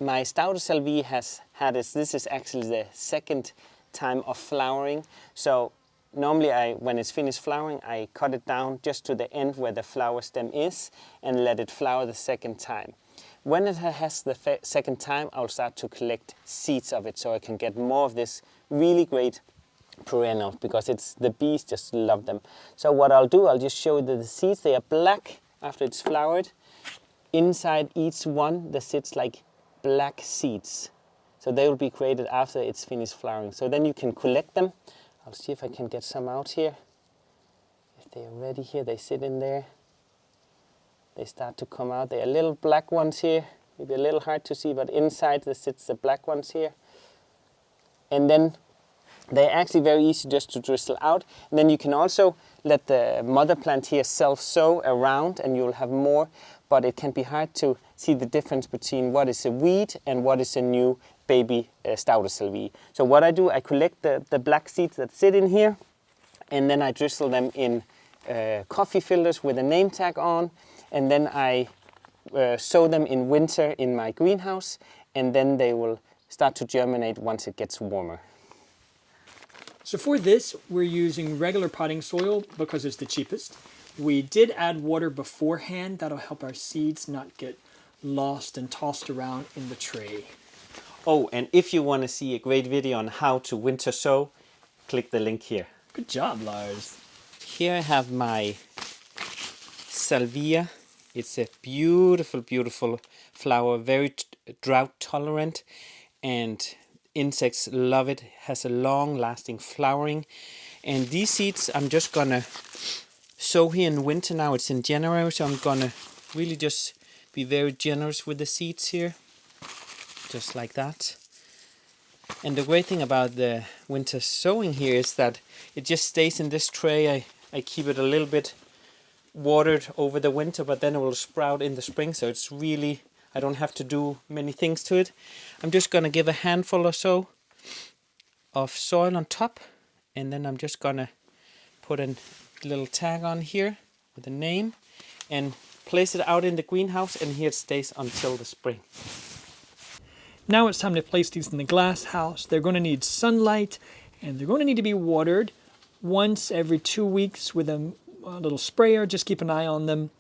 my Stauder Salvia has had this is actually the second time of flowering. So normally when it's finished flowering, I cut it down just to the end where the flower stem is and let it flower the second time. When it has the second time, I'll start to collect seeds of it so I can get more of this really great perennial, because the bees just love them. So what I'll do, I'll just show you the seeds. They are black after it's flowered. Inside each one, there sits like black seeds. So they will be created after it's finished flowering. So then you can collect them. I'll see if I can get some out here. If they are ready here, they sit in there. They start to come out. They are little black ones here. Maybe a little hard to see, but inside there sits the black ones here. And then they're actually very easy just to drizzle out. And then you can also let the mother plant here self-sow around and you'll have more. But it can be hard to see the difference between what is a weed and what is a new baby Stauder Salvia. So what I do, I collect the black seeds that sit in here, and then I drizzle them in coffee filters with a name tag on. And then I sow them in winter in my greenhouse, and then they will start to germinate once it gets warmer. So for this, we're using regular potting soil because it's the cheapest. We did add water beforehand. That'll help our seeds not get lost and tossed around in the tray. Oh, and if you want to see a great video on how to winter sow, click the link here. Good job, Lars. Here I have my Salvia. It's a beautiful, beautiful flower, very drought tolerant, and insects love it. It has a long lasting flowering. And these seeds I'm just gonna sow here in winter. Now it's in January, so I'm gonna really just be very generous with the seeds here. Just like that. And the great thing about the winter sowing here is that it just stays in this tray. I keep it a little bit watered over the winter, but then it will sprout in the spring, so it's really, I don't have to do many things to it. I'm just gonna give a handful or so of soil on top, and then I'm just gonna put a little tag on here with a name and place it out in the greenhouse, and here it stays until the spring. Now it's time to place these in the glass house. They're going to need sunlight, and they're going to need to be watered once every 2 weeks with a little sprayer. Just keep an eye on them.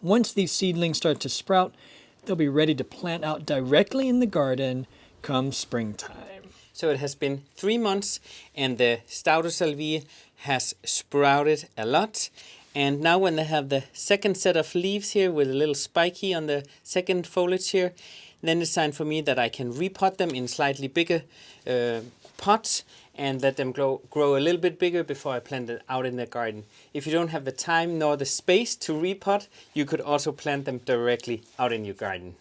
Once these seedlings start to sprout, they'll be ready to plant out directly in the garden come springtime. So it has been 3 months and the Stauder Salvia has sprouted a lot. And now when they have the second set of leaves here with a little spiky on the second foliage here, then it's time for me that I can repot them in slightly bigger pots and let them grow a little bit bigger before I plant it out in the garden. If you don't have the time nor the space to repot, you could also plant them directly out in your garden.